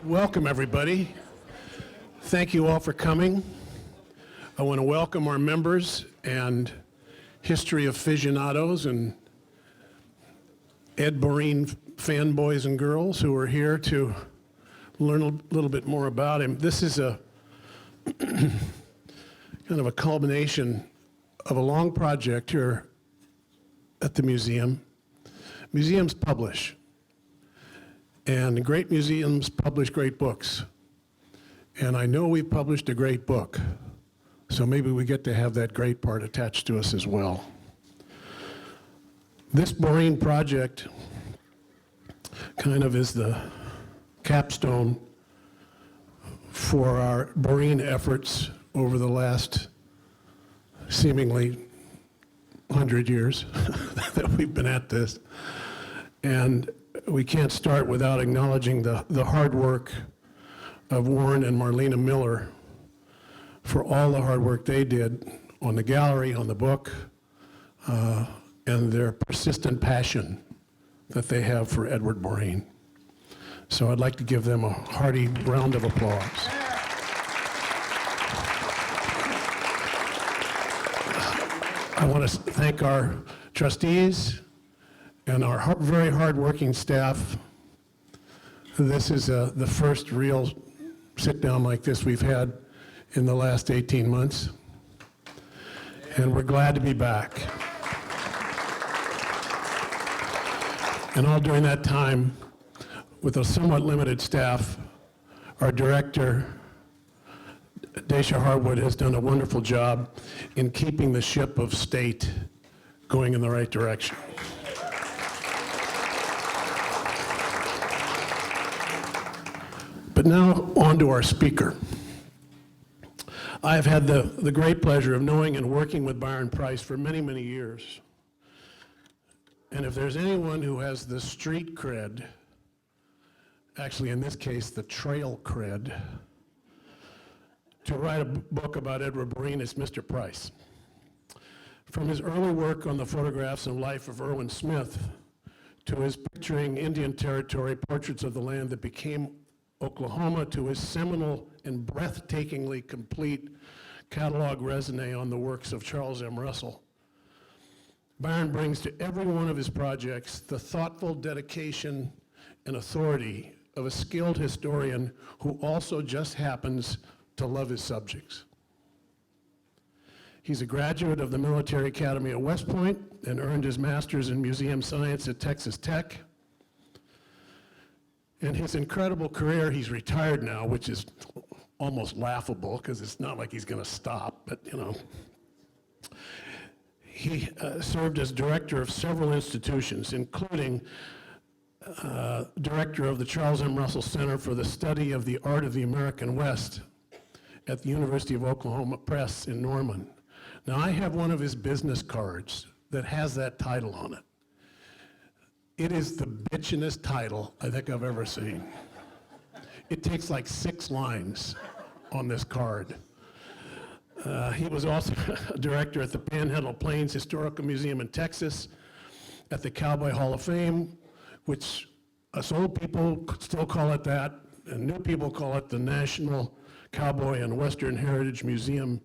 Welcome, everybody. Thank you all for coming. I want to welcome our members and history aficionados and Ed Borein fanboys and girls who are here to learn a little bit more about him. This is a kind of a culmination of a long project here at the museum. Museums publish, and great museums publish great books. And I know we've published a great book, so maybe we get to have that great part attached to us as well. This Borein project kind of is the capstone for our Borein efforts over the last seemingly 100 years that we've been at this. And we can't start without acknowledging the hard work of Warren and Marlena Miller for all the hard work they did on the gallery, on the book, and their persistent passion that they have for Edward Borein. So I'd like to give them a hearty round of applause. I want to thank our trustees and our very hard-working staff. This is the first real sit-down like this we've had in the last 18 months, and we're glad to be back. And all during that time, with a somewhat limited staff, our director, Dacia Harwood, has done a wonderful job in keeping the ship of state going in the right direction. But now on to our speaker. I have had the great pleasure of knowing and working with Byron Price for many, many years. And if there's anyone who has the street cred, actually in this case the trail cred, to write a book about Edward Borein, it's Mr. Price. From his early work on the photographs and life of Irwin Smith, to his picturing Indian Territory portraits of the land that became Oklahoma, to his seminal and breathtakingly complete catalog raisonné on the works of Charles M. Russell, Byron brings to every one of his projects the thoughtful dedication and authority of a skilled historian who also just happens to love his subjects. He's a graduate of the Military Academy at West Point and earned his master's in museum science at Texas Tech. In his incredible career, he's retired now, which is almost laughable because it's not like he's going to stop, but you know. He served as director of several institutions, including director of the Charles M. Russell Center for the Study of the Art of the American West at the University of Oklahoma Press in Norman. Now, I have one of his business cards that has that title on it. It is the bitchinest title I think I've ever seen. It takes like 6 lines on this card. He was also a director at the Panhandle Plains Historical Museum in Texas, at the Cowboy Hall of Fame, which us old people still call it that, and new people call it the National Cowboy and Western Heritage Museum.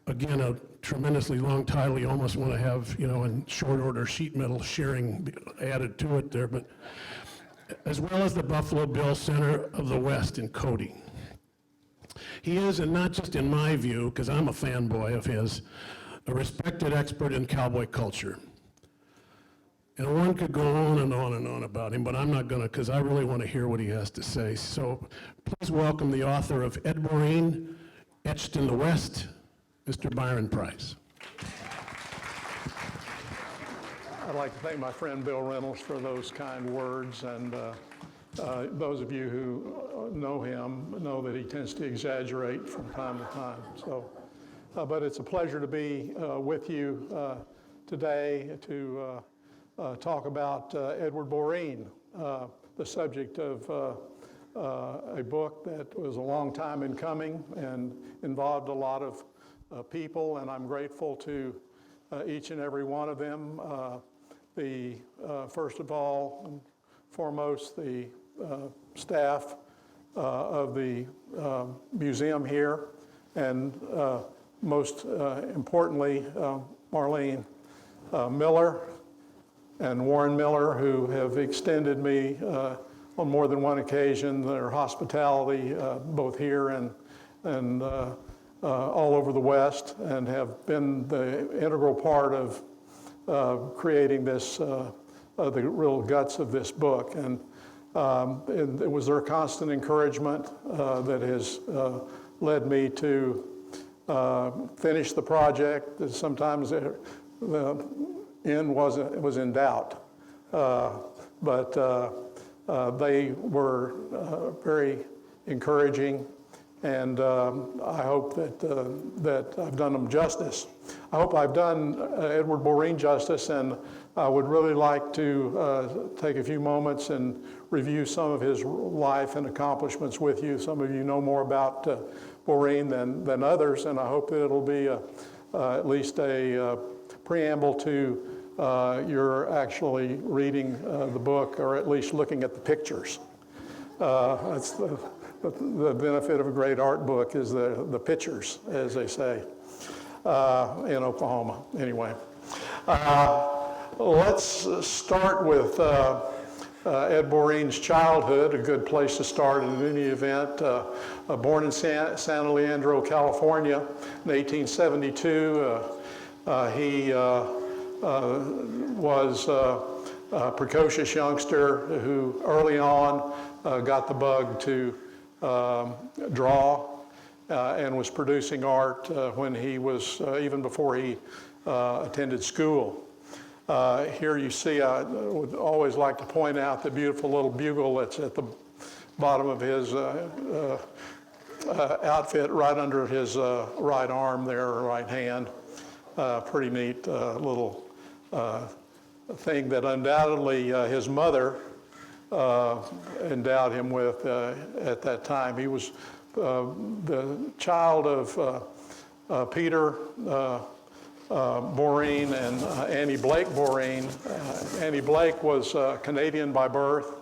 Again, a tremendously long title. You almost want to have, you know, in short order sheet metal shearing added to it there, but as well as the Buffalo Bill Center of the West in Cody. He is, and not just in my view, because I'm a fanboy of his, a respected expert in cowboy culture. And one could go on and on and on about him, but I'm not going to, because I really want to hear what he has to say. So please welcome the author of Ed Borein, Etched in the West, Mr. Byron Price. I'd like to thank my friend Bill Reynolds for those kind words, and those of you who know him know that he tends to exaggerate from time to time. So, but it's a pleasure to be with you today to talk about Edward Borein, the subject of a book that was a long time in coming and involved a lot of people, and I'm grateful to each and every one of them. First of all and foremost, the staff of the museum here, and most importantly, Marlene Miller and Warren Miller, who have extended me on more than one occasion their hospitality, both here and all over the West, and have been the integral part of creating this, the real guts of this book. And it was their constant encouragement that has led me to finish the project. Sometimes the end was in doubt, but they were very encouraging, and I hope that I've done them justice. I hope I've done Edward Borein justice, and I would really like to take a few moments and review some of his life and accomplishments with you. Some of you know more about Borein than others, and I hope that it'll be at least a preamble to your actually reading the book, or at least looking at the pictures. That's the benefit of a great art book, is the pictures, as they say, in Oklahoma. Anyway, let's start with Ed Borein's childhood, a good place to start in any event. Born in San Leandro, California in 1872, he was a precocious youngster who early on got the bug to draw and was producing art when he was, even before he attended school. Here you see, I would always like to point out the beautiful little bugle that's at the bottom of his outfit, right under his right arm there, or right hand. Pretty neat little thing that undoubtedly his mother endowed him with at that time. He was the child of Peter Borein and Annie Blake Borein. Annie Blake was Canadian by birth.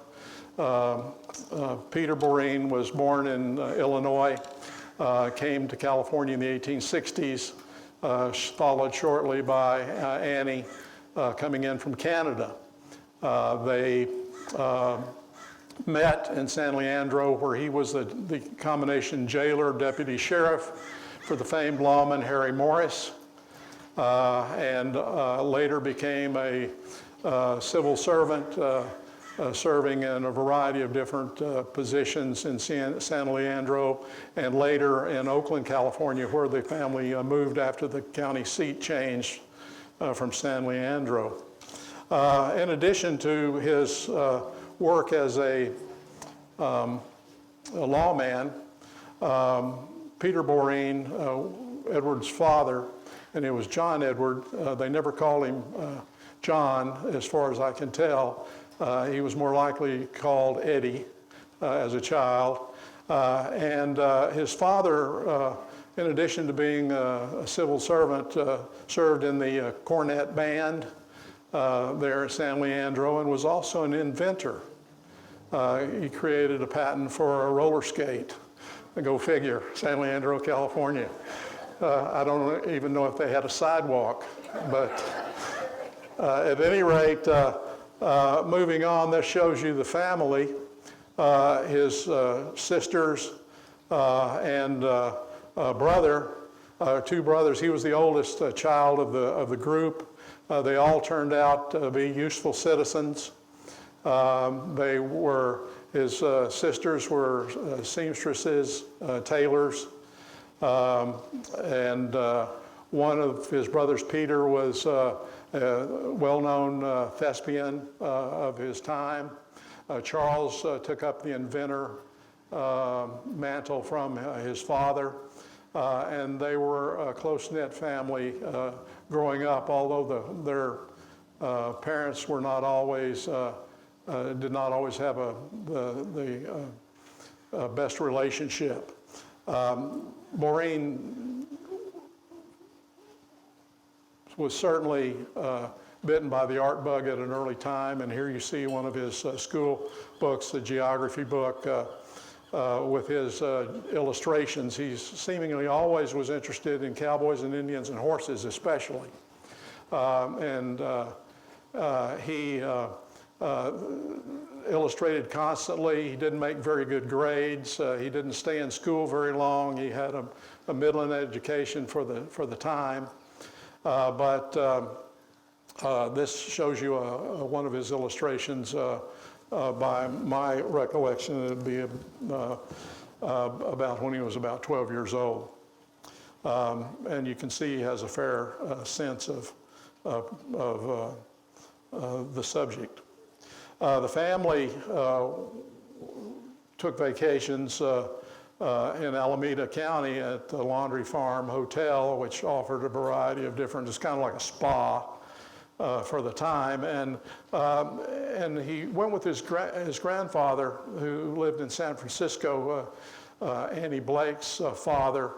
Peter Borein was born in Illinois, came to California in the 1860s, followed shortly by Annie coming in from Canada. They met in San Leandro, where he was the combination jailer, deputy sheriff for the famed lawman Harry Morris, and later became a civil servant, serving in a variety of different positions in San Leandro, and later in Oakland, California, where the family moved after the county seat changed from San Leandro. In addition to his work as a lawman, Peter Borein, Edward's father, and it was John Edward. They never called him John, as far as I can tell. He was more likely called Eddie as a child. And his father, in addition to being a civil servant, served in the cornet band there at San Leandro, and was also an inventor. He created a patent for a roller skate. Go figure, San Leandro, California. I don't even know if they had a sidewalk, but at any rate, moving on, this shows you the family, his sisters and brother, two brothers. He was the oldest child of the group. They all turned out to be useful citizens. His sisters were seamstresses, tailors, and one of his brothers, Peter, was a well-known thespian of his time. Charles took up the inventor mantle from his father, and they were a close-knit family growing up, although their parents were not always did not always have the best relationship. Borein was certainly bitten by the art bug at an early time, and here you see one of his school books, the geography book, with his illustrations. He seemingly always was interested in cowboys and Indians and horses especially. He illustrated constantly. He didn't make very good grades. He didn't stay in school very long. He had a middling education for the time. This shows you one of his illustrations. By my recollection, it would be about when he was about 12 years old. And you can see he has a fair sense of the subject. The family took vacations in Alameda County at the Laundry Farm Hotel, which offered a variety of different, it's kind of like a spa for the time. And he went with his grandfather, who lived in San Francisco, Annie Blake's father,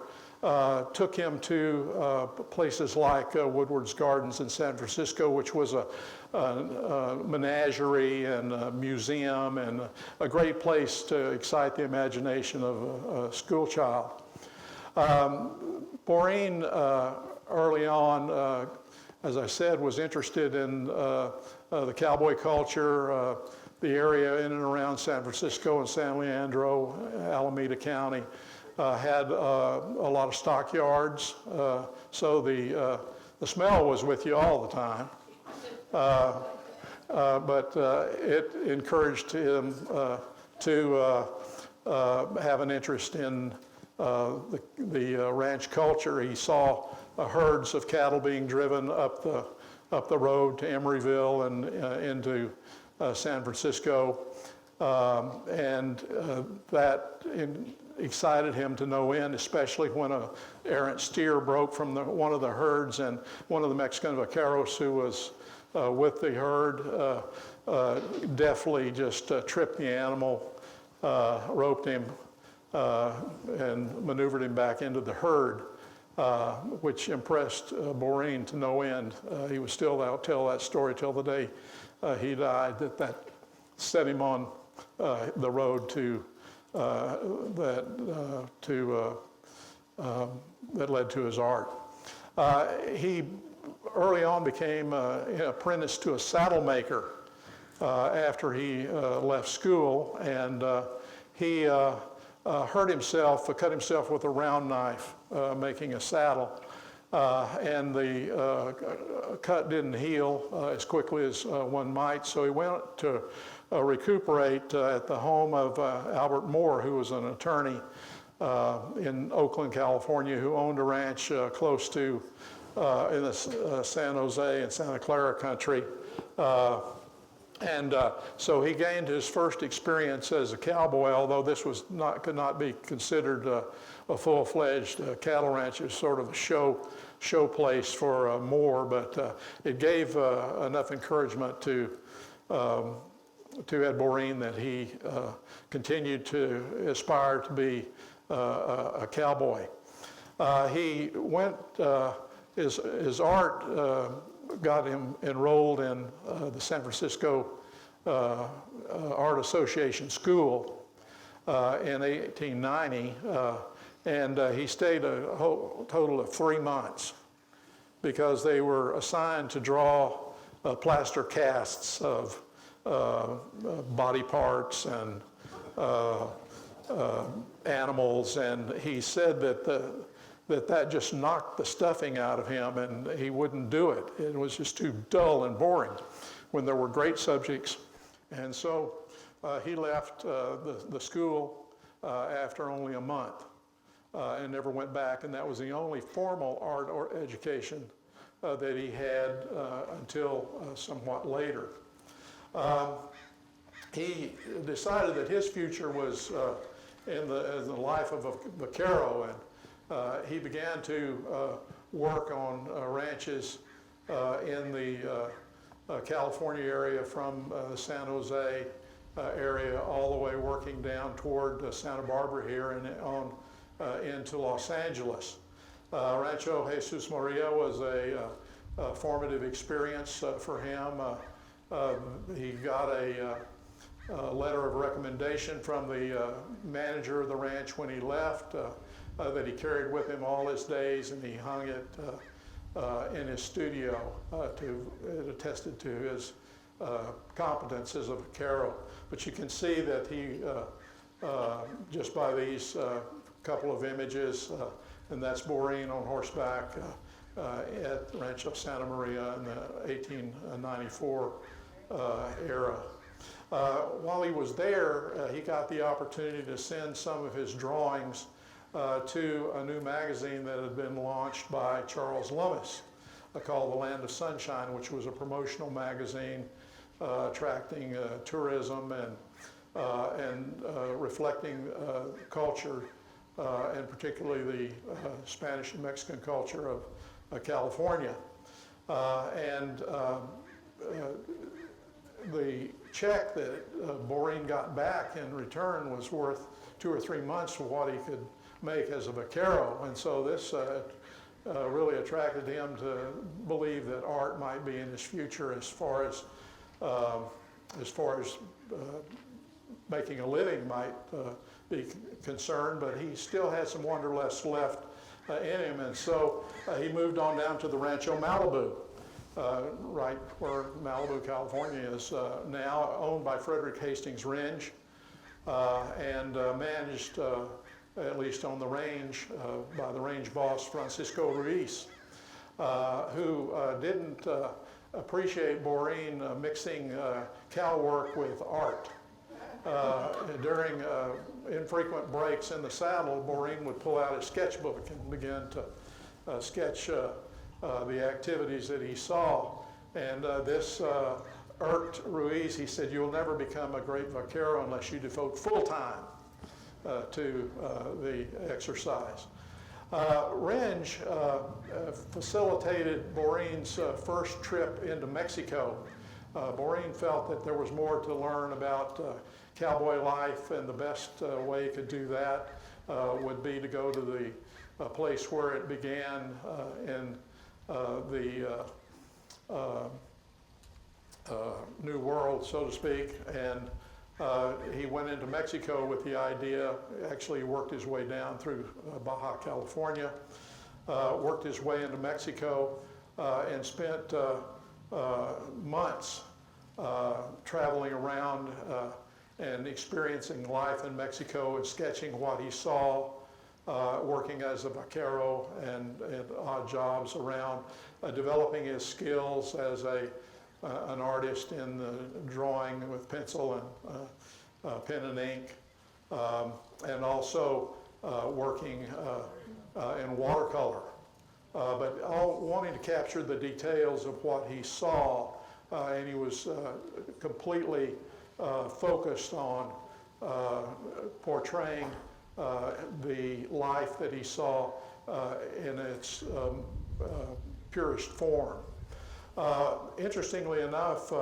took him to places like Woodward's Gardens in San Francisco, which was a menagerie and a museum and a great place to excite the imagination of a school child. Borein, early on, as I said, was interested in the cowboy culture, the area in and around San Francisco and San Leandro, Alameda County. Had a lot of stockyards, so the smell was with you all the time. But it encouraged him to have an interest in the ranch culture. He saw herds of cattle being driven up the road to Emeryville and into San Francisco, and that excited him to no end, especially when an errant steer broke from one of the herds, and one of the Mexican vaqueros who was with the herd deftly just tripped the animal, roped him, and maneuvered him back into the herd, which impressed Borein to no end. He was still out tell that story till the day he died, that set him on the road to that led to his art. He early on became apprenticed to a saddle maker after he left school, and he cut himself with a round knife making a saddle, and the cut didn't heal as quickly as one might, so he went to recuperate at the home of Albert Moore, who was an attorney in Oakland, California, who owned a ranch close to in the San Jose and Santa Clara country. So he gained his first experience as a cowboy, although this could not be considered a full-fledged cattle ranch. It was sort of a show place for Moore, but it gave enough encouragement to Ed Borein that he continued to aspire to be a cowboy. He went, his art got him enrolled in the San Francisco Art Association School in 1890, and he stayed a total of 3 months because they were assigned to draw plaster casts of body parts and animals, and he said that just knocked the stuffing out of him, and he wouldn't do it. It was just too dull and boring when there were great subjects. And so he left the school after only a month and never went back, and that was the only formal art or education that he had until somewhat later. He decided that his future was in the life of a vaquero, and he began to work on ranches in the California area, from the San Jose area all the way working down toward Santa Barbara here and on into Los Angeles. Rancho Jesus Maria was a formative experience for him. He got a letter of recommendation from the manager of the ranch when he left that he carried with him all his days, and he hung it in his studio. It attested to his competence as a vaquero. But you can see that he, just by these couple of images, and that's Borein on horseback at Rancho Santa Maria in the 1894 era. While he was there, he got the opportunity to send some of his drawings to a new magazine that had been launched by Charles Lummis called The Land of Sunshine, which was a promotional magazine attracting tourism and reflecting culture, and particularly the Spanish and Mexican culture of California. The check that Borein got back in return was worth 2 or 3 months for what he could make as a vaquero, and so this really attracted him to believe that art might be in his future as far as making a living might be concerned, but he still had some wanderlust left in him, and so he moved on down to the Rancho Malibu, right where Malibu, California is now, owned by Frederick Hastings Rindge, and managed, at least on the range, by the range boss Francisco Ruiz, who didn't appreciate Borein mixing cow work with art. During infrequent breaks in the saddle, Borein would pull out his sketchbook and begin to sketch the activities that he saw. And this irked Ruiz. He said, "You'll never become a great vaquero unless you devote full time to the exercise." Rindge facilitated Borein's first trip into Mexico. Borein felt that there was more to learn about cowboy life, and the best way he could do that would be to go to the place where it began in the New World, so to speak, and he went into Mexico with the idea. Actually, he worked his way down through Baja California, worked his way into Mexico, and spent months traveling around and experiencing life in Mexico and sketching what he saw, working as a vaquero and odd jobs around, developing his skills as an artist in the drawing with pencil and pen and ink, and also working in watercolor, but all wanting to capture the details of what he saw, and he was completely focused on portraying the life that he saw in its purest form. Interestingly enough,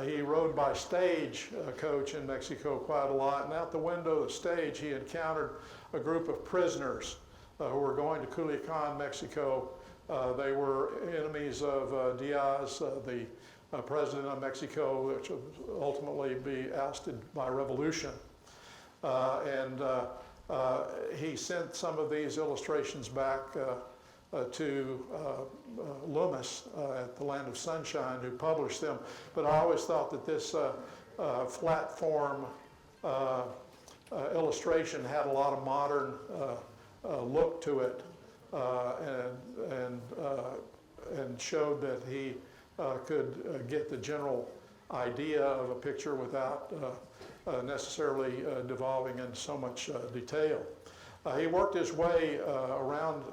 he rode by stagecoach in Mexico quite a lot, and out the window of the stage he encountered a group of prisoners who were going to Culiacan, Mexico. They were enemies of Diaz, the president of Mexico, which would ultimately be ousted by revolution. He sent some of these illustrations back to Lummis at the Land of Sunshine, who published them. But I always thought that this flat form illustration had a lot of modern look to it, and showed that he could get the general idea of a picture without necessarily devolving into so much detail. He worked his way around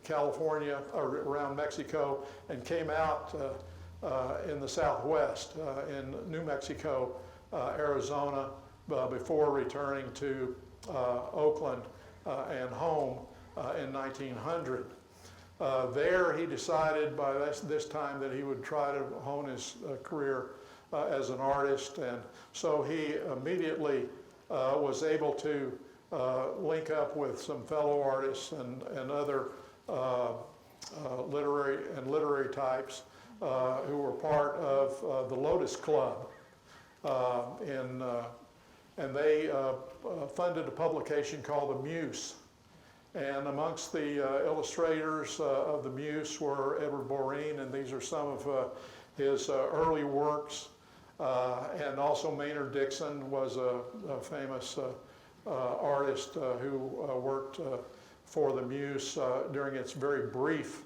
California, or around Mexico, and came out in the Southwest, in New Mexico, Arizona, before returning to Oakland and home in 1900. There he decided by this time that he would try to hone his career as an artist, and so he immediately was able to link up with some fellow artists and other literary and literary types who were part of the Lotus Club. And they funded a publication called the Muse. And amongst the illustrators of the Muse were Edward Borein, and these are some of his early works. And also Maynard Dixon was a famous artist who worked for the Muse during its very brief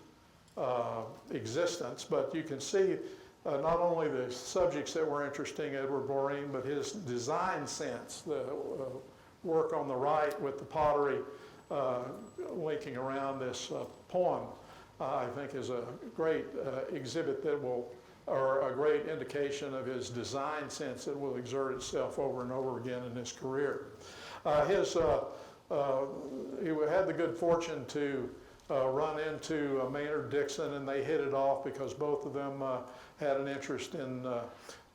existence. But you can see not only the subjects that were interesting, Edward Borein, but his design sense. The work on the right with the pottery linking around this poem, I think is a great exhibit that will, or a great indication of his design sense that will exert itself over and over again in his career. He had the good fortune to run into Maynard Dixon, and they hit it off because both of them had an interest in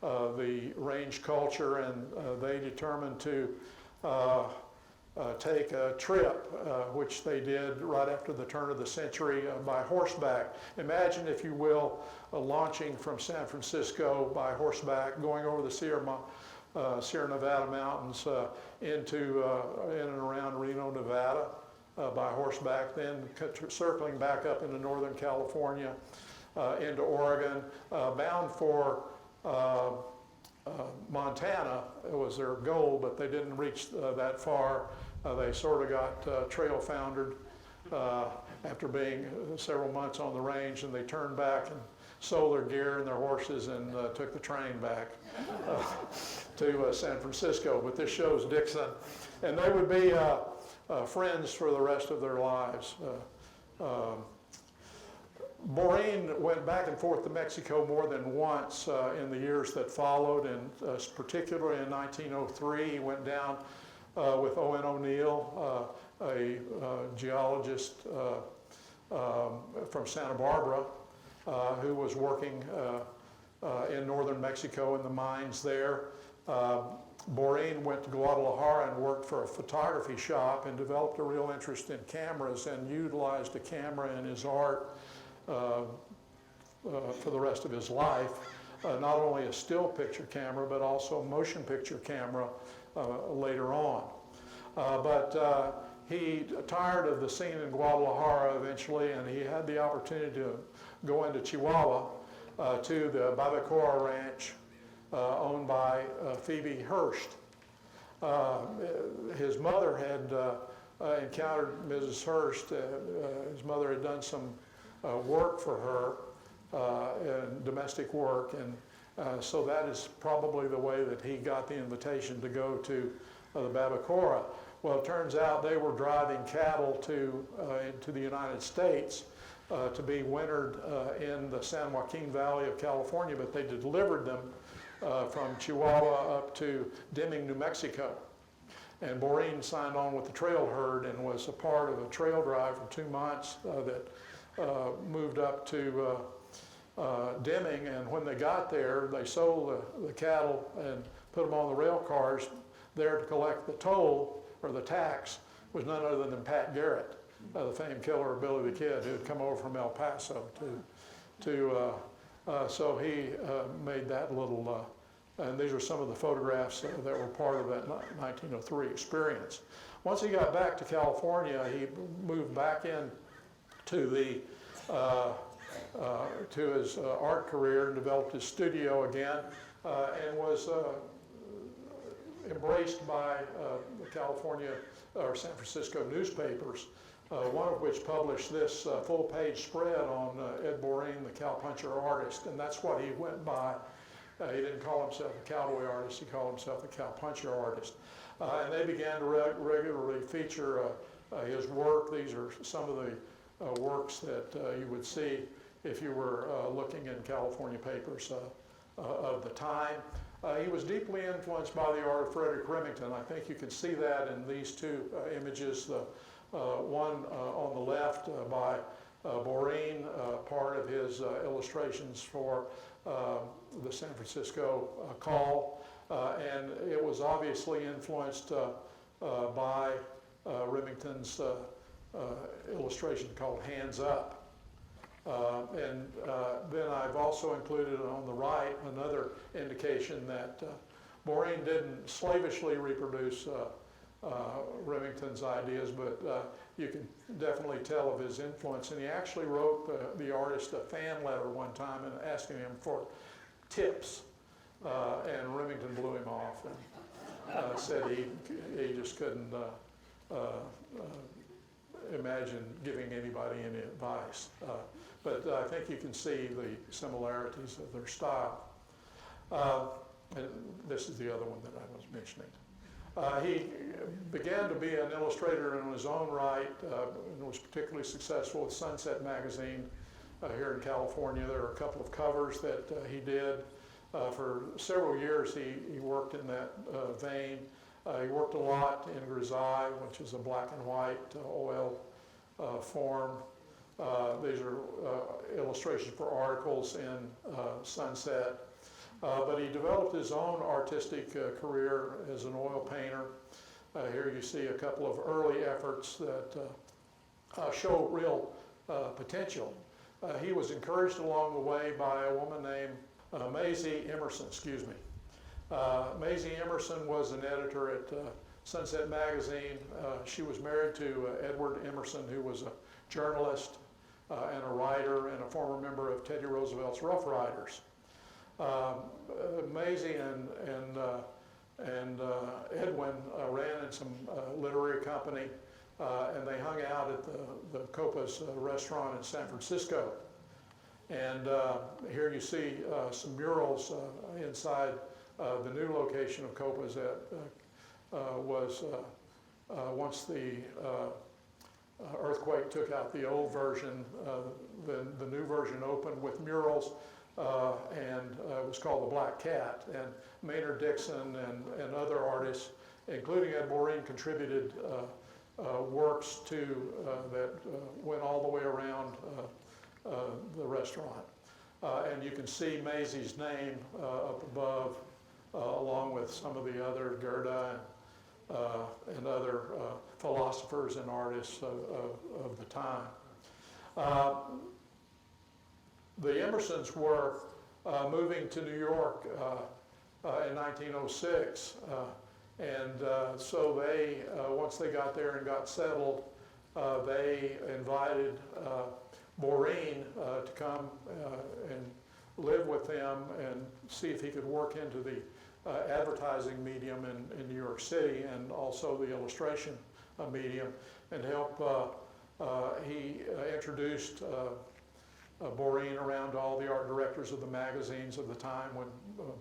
the range culture, and they determined to take a trip, which they did right after the turn of the century by horseback. Imagine, if you will, launching from San Francisco by horseback, going over the Sierra Nevada mountains into in and around Reno, Nevada by horseback, then circling back up into Northern California, into Oregon, bound for Montana. It was their goal, but they didn't reach that far. They sort of got trail foundered after being several months on the range, and they turned back and sold their gear and their horses and took the train back to San Francisco. But this shows Dixon, and they would be friends for the rest of their lives. Borein went back and forth to Mexico more than once in the years that followed, and particularly in 1903, he went down with Owen O'Neill, a geologist from Santa Barbara, who was working in northern Mexico in the mines there. Borein went to Guadalajara and worked for a photography shop and developed a real interest in cameras and utilized a camera in his art for the rest of his life. Not only a still picture camera, but also a motion picture camera later on. But he tired of the scene in Guadalajara eventually, and he had the opportunity to go into Chihuahua to the Babacoa Ranch owned by Phoebe Hearst. His mother had encountered Mrs. Hearst. His mother had done some work for her, in domestic work, and so that is probably the way that he got the invitation to go to the Babacoa. Well, it turns out they were driving cattle into the United States to be wintered in the San Joaquin Valley of California, but they delivered them from Chihuahua up to Deming, New Mexico. And Borein signed on with the trail herd and was a part of a trail drive for 2 months that moved up to Deming. And when they got there, they sold the cattle and put them on the rail cars. There to collect the toll, or the tax, was none other than Pat Garrett, the famed killer of Billy the Kid, who had come over from El Paso so he made that little, and these are some of the photographs that were part of that 1903 experience. Once he got back to California, he moved back in to the to his art career and developed his studio again, and was embraced by the California or San Francisco newspapers, one of which published this full-page spread on Ed Borein, the cowpuncher artist, and that's what he went by. He didn't call himself a cowboy artist, he called himself a cowpuncher artist. And they began to regularly feature his work. These are some of the works that you would see if you were looking in California papers of the time. He was deeply influenced by the art of Frederick Remington. I think you can see that in these two images. The one on the left by Borein, part of his illustrations for the San Francisco Call, and it was obviously influenced by Remington's illustration called Hands Up. Then I've also included on the right another indication that Borein didn't slavishly reproduce Remington's ideas, but you can definitely tell of his influence. And he actually wrote the artist a fan letter one time and asking him for tips. And Remington blew him off and said he just couldn't imagine giving anybody any advice. But I think you can see the similarities of their style. And this is the other one that I was mentioning. He began to be an illustrator in his own right and was particularly successful with Sunset magazine here in California. There are a couple of covers that he did. For several years he worked in that vein. He worked a lot in grisaille, which is a black and white oil form. These are illustrations for articles in Sunset. But he developed his own artistic career as an oil painter. Here you see a couple of early efforts that show real potential. He was encouraged along the way by a woman named Maisie Emerson, Maisie Emerson was an editor at Sunset magazine. She was married to Edward Emerson, who was a journalist and a writer and a former member of Teddy Roosevelt's Rough Riders. Maisie and Edwin ran in some literary company, and they hung out at the Copa's restaurant in San Francisco. And here you see some murals inside the new location of Copa's that was once the earthquake took out the old version, the new version opened with murals. And it was called the Black Cat. And Maynard Dixon and other artists, including Ed Borein, contributed works to that went all the way around the restaurant. And you can see Maisie's name up above, along with some of the other Gerda and other philosophers and artists of the time. The Emersons were moving to New York in 1906, and so they, once they got there and got settled, they invited Borein to come and live with them and see if he could work into the advertising medium in New York City and also the illustration medium and help. He introduced Borein around all the art directors of the magazines of the time when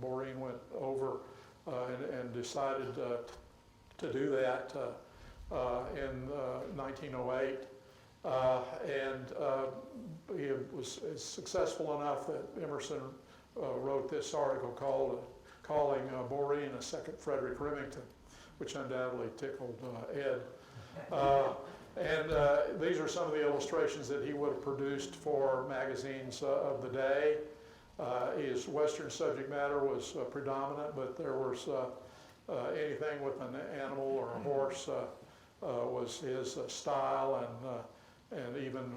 Borein went over and decided to do that in 1908. He was successful enough that Emerson wrote this article calling Borein a second Frederick Remington, which undoubtedly tickled Ed. And these are some of the illustrations that he would have produced for magazines of the day. His Western subject matter was predominant, but there was anything with an animal or a horse was his style, and even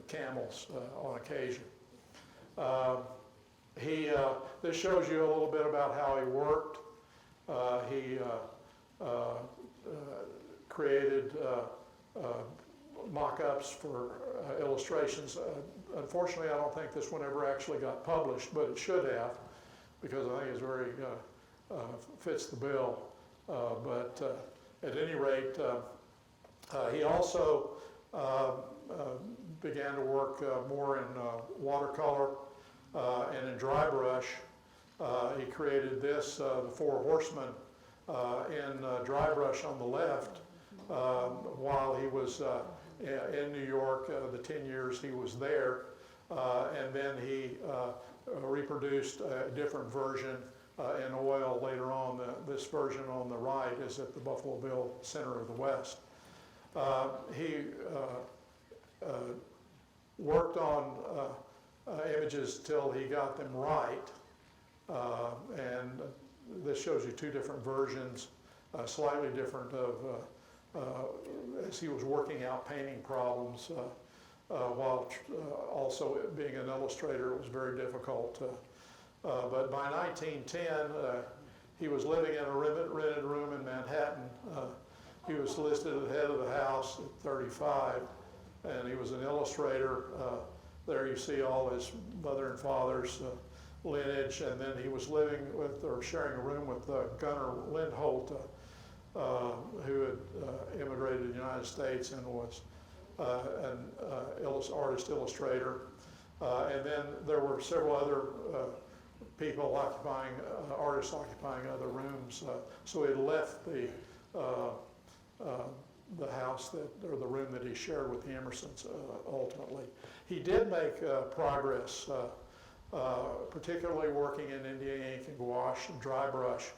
camels on occasion. This shows you a little bit about how he worked. He created mock-ups for illustrations. Unfortunately, I don't think this one ever actually got published, but it should have, because I think it's very fits the bill. But at any rate, he also began to work more in watercolor and in dry brush. He created this, the Four Horsemen, in dry brush on the left, while he was in New York, the 10 years he was there. And then he reproduced a different version in oil later on. This version on the right is at the Buffalo Bill Center of the West. He worked on images till he got them right. And this shows you two different versions, slightly different of as he was working out painting problems while also being an illustrator, it was very difficult. But by 1910, he was living in a rented room in Manhattan. He was listed at the head of the house at 35, and he was an illustrator. There you see all his mother and father's lineage, and then he was living with, or sharing a room with Gunnar Lindholt, who had immigrated to the United States and was an artist illustrator. And then there were several other people occupying, artists occupying other rooms. So he left the house or the room that he shared with the Emersons ultimately. He did make progress, particularly working in India ink and gouache and dry brush.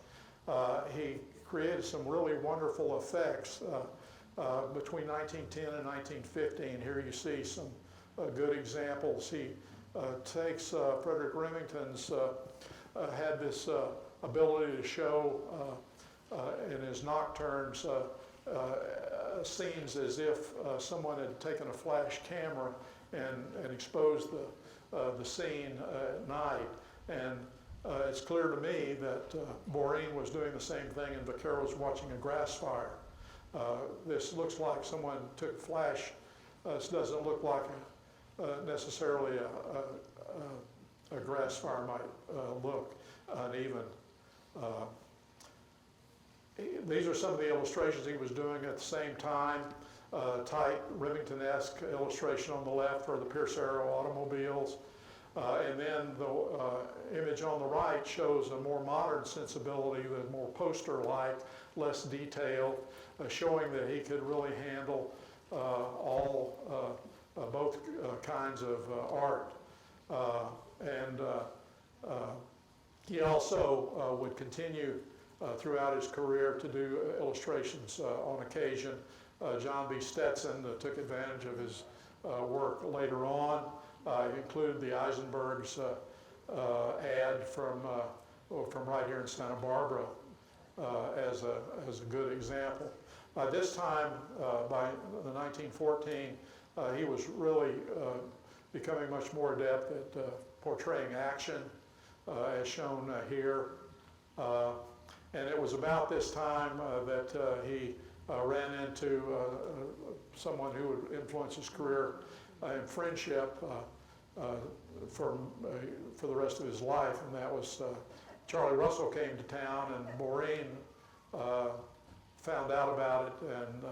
He created some really wonderful effects between 1910 and 1915. Here you see some good examples. He takes Frederick Remington's, had this ability to show in his nocturnes scenes as if someone had taken a flash camera and exposed the scene at night. And it's clear to me that Borein was doing the same thing and Vaquero was watching a grass fire. This looks like someone took flash. This doesn't look like necessarily a grass fire might look uneven. These are some of the illustrations he was doing at the same time. Tight Remington-esque illustration on the left for the Pierce Arrow automobiles. And then the image on the right shows a more modern sensibility, the more poster-like, less detailed, showing that he could really handle both kinds of art. He also would continue throughout his career to do illustrations on occasion. John B. Stetson took advantage of his work later on. Included the Eisenbergs ad from right here in Santa Barbara as a good example. By this time, by the 1914, he was really becoming much more adept at portraying action, as shown here. And it was about this time that he ran into someone who would influence his career in friendship for the rest of his life, and that was Charlie Russell came to town, and Borein found out about it and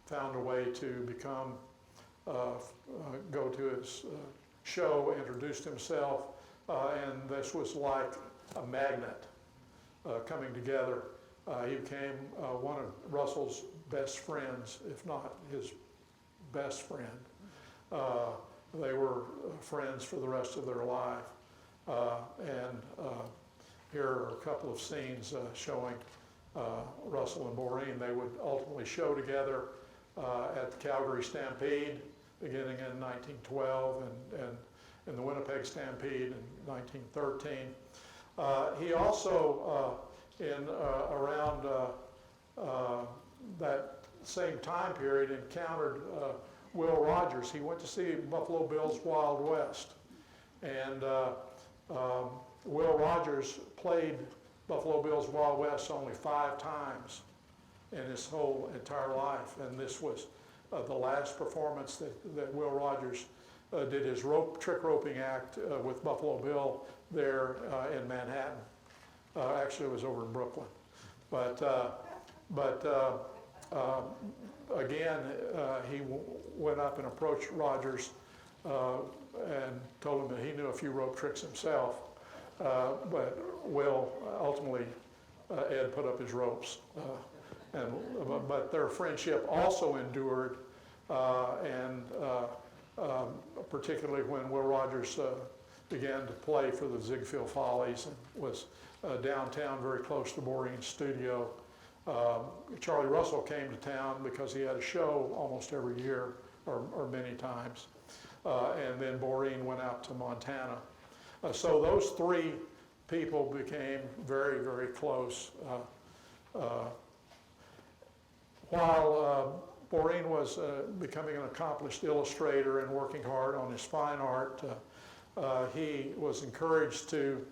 found a way to go to his show, introduced himself, and this was like a magnet coming together. He became one of Russell's best friends, if not his best friend. They were friends for the rest of their life. Here are a couple of scenes showing Russell and Borein. They would ultimately show together at the Calgary Stampede beginning in 1912 and in the Winnipeg Stampede in 1913. He also, around that same time period, encountered Will Rogers. He went to see Buffalo Bill's Wild West, and Will Rogers played Buffalo Bill's Wild West only 5 times in his whole entire life, and this was the last performance that Will Rogers did his trick roping act with Buffalo Bill there in Manhattan. Actually, it was over in Brooklyn, but again, he went up and approached Rogers and told him that he knew a few rope tricks himself, but Will ultimately, Ed put up his ropes. But their friendship also endured, and particularly when Will Rogers began to play for the Ziegfeld Follies and was downtown very close to Borein's studio. Charlie Russell came to town because he had a show almost every year or many times. And then Borein went out to Montana. So those 3 people became very, very close. While Borein was becoming an accomplished illustrator and working hard on his fine art. He was encouraged to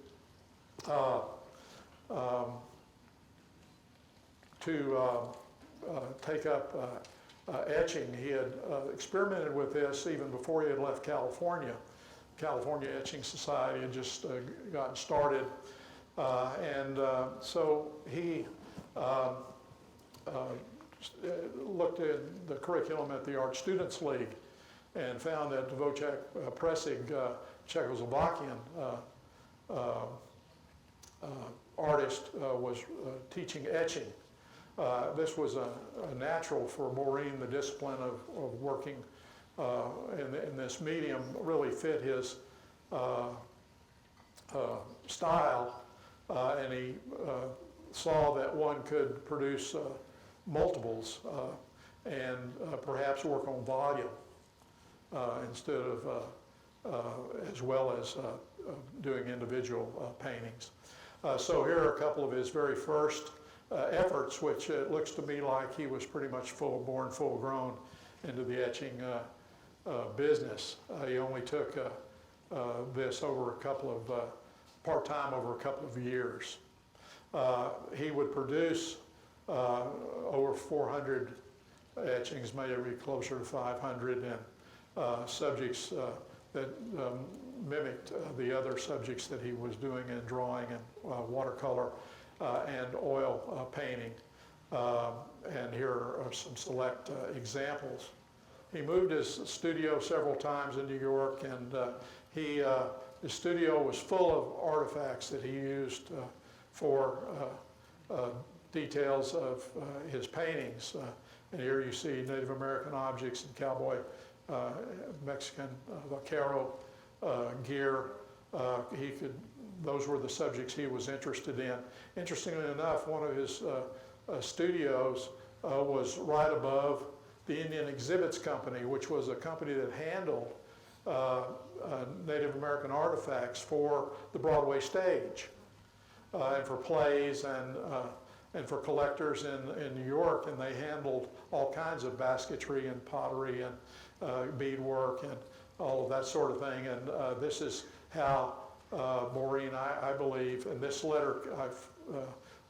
take up etching. He had experimented with this even before he had left California. California Etching Society had just gotten started. So he looked at the curriculum at the Art Students League and found that Wojciech Presig, Czechoslovakian artist, was teaching etching. This was a natural for Borein. The discipline of working in this medium really fit his style, and he saw that one could produce multiples and perhaps work on volume instead of as well as doing individual paintings. So here are a couple of his very first efforts, which it looks to me like he was pretty much born full grown into the etching business. He only took this over a couple of part-time over a couple of years. He would produce over 400 etchings, maybe closer to 500, and subjects that mimicked the other subjects that he was doing in drawing and watercolor and oil painting. And here are some select examples. He moved his studio several times in New York, and his studio was full of artifacts that he used for details of his paintings. And here you see Native American objects and cowboy, Mexican vaquero gear. Those were the subjects he was interested in. Interestingly enough, one of his studios was right above the Indian Exhibits Company, which was a company that handled Native American artifacts for the Broadway stage and for plays and for collectors in New York. And they handled all kinds of basketry and pottery and beadwork and all of that sort of thing. And this is how Borein, I believe, and this letter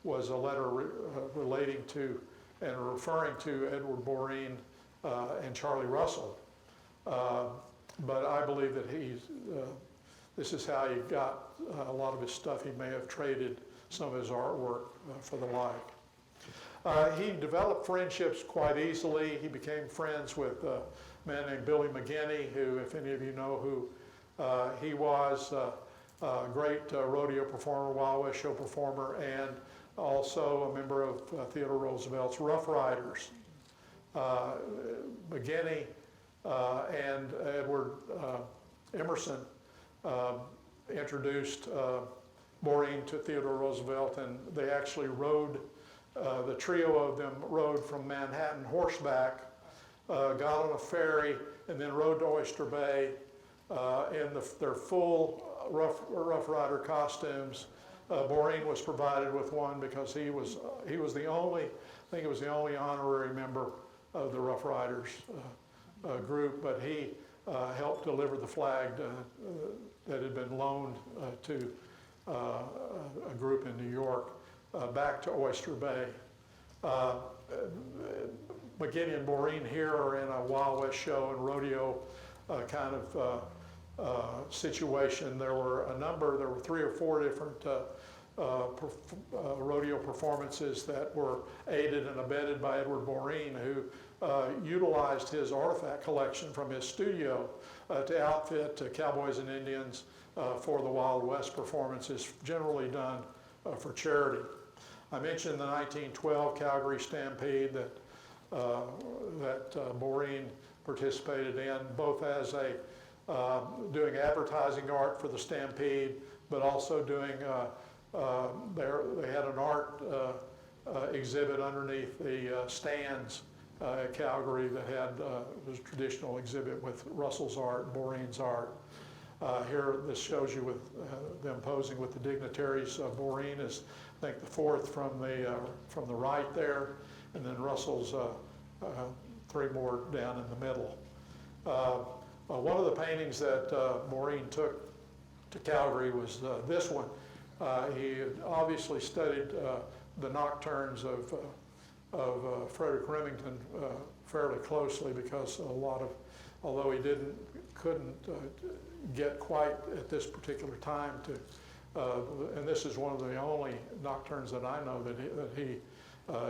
was a letter relating to and referring to Edward Borein and Charlie Russell. But I believe that this is how he got a lot of his stuff. He may have traded some of his artwork for the like. He developed friendships quite easily. He became friends with a man named Billy McGinney, who, if any of you know who he was, a great rodeo performer, Wild West show performer, and also a member of Theodore Roosevelt's Rough Riders. McGinney and Edward Emerson introduced Borein to Theodore Roosevelt, and they actually rode, the trio of them rode from Manhattan horseback, got on a ferry, and then rode to Oyster Bay in their full Rough Rider costumes. Borein was provided with one because he was the only, I think he was the only honorary member of the Rough Riders group, but he helped deliver the flag that had been loaned to a group in New York back to Oyster Bay. McGinney and Borein here are in a Wild West show and rodeo kind of situation. There were 3 or 4 different rodeo performances that were aided and abetted by Edward Borein, who utilized his artifact collection from his studio to outfit cowboys and Indians for the Wild West performances, generally done for charity. I mentioned the 1912 Calgary Stampede that Borein participated in, both as doing advertising art for the Stampede, but also doing, they had an art exhibit underneath the stands at Calgary that had was a traditional exhibit with Russell's art, Borein's art. Here, this shows you with them posing with the dignitaries. Borein is, I think, the 4th from the right there, and then Russell's three more down in the middle. One of the paintings that Borein took to Calgary was this one. He had obviously studied the nocturnes of Frederick Remington fairly closely, because although he couldn't get quite at this particular time to, and this is one of the only nocturnes that I know that he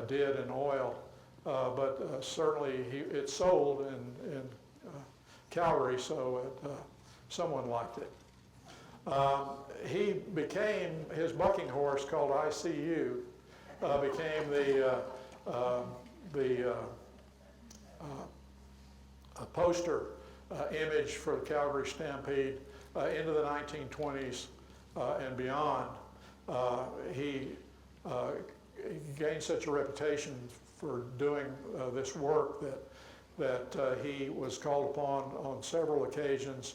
did in oil, but certainly it sold in Calgary, so someone liked it. His bucking horse, called ICU, became the poster image for the Calgary Stampede into the 1920s and beyond. He gained such a reputation for doing this work that he was called upon on several occasions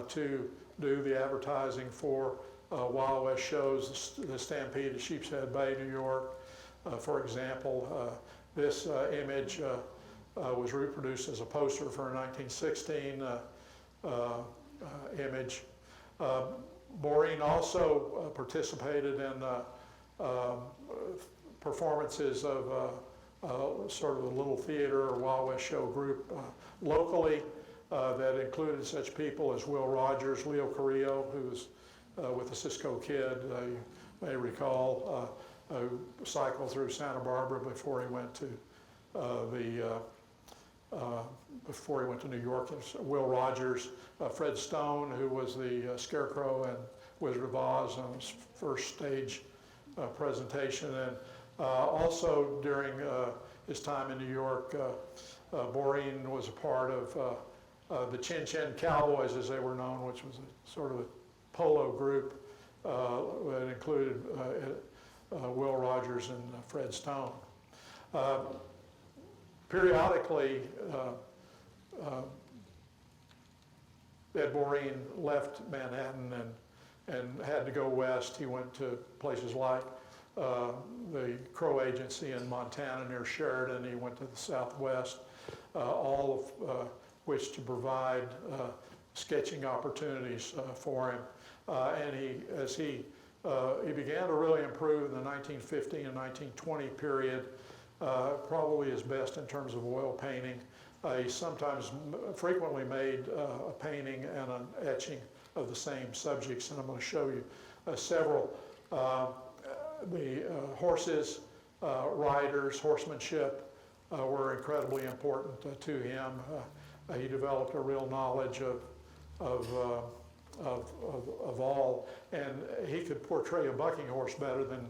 to do the advertising for Wild West shows, the Stampede at Sheepshead Bay, New York. For example, this image was reproduced as a poster for a 1916 image. Borein also participated in performances of sort of a little theater or Wild West show group locally that included such people as Will Rogers, Leo Carrillo, who was with the Cisco Kid, you may recall, who cycled through Santa Barbara before he went to New York. Will Rogers, Fred Stone, who was the Scarecrow and Wizard of Oz on his first stage presentation, and also during his time in New York, Borein was a part of the Chin Chin Cowboys, as they were known, which was a sort of a polo group that included Will Rogers and Fred Stone. Periodically, Ed Borein left Manhattan and had to go west. He went to places like the Crow Agency in Montana near Sheridan. He went to the Southwest, all of which to provide sketching opportunities for him. And as he began to really improve in the 1915 and 1920 period, probably his best in terms of oil painting. He frequently made a painting and an etching of the same subjects, and I'm going to show you several. The horses, riders, horsemanship were incredibly important to him. He developed a real knowledge of all, and he could portray a bucking horse better than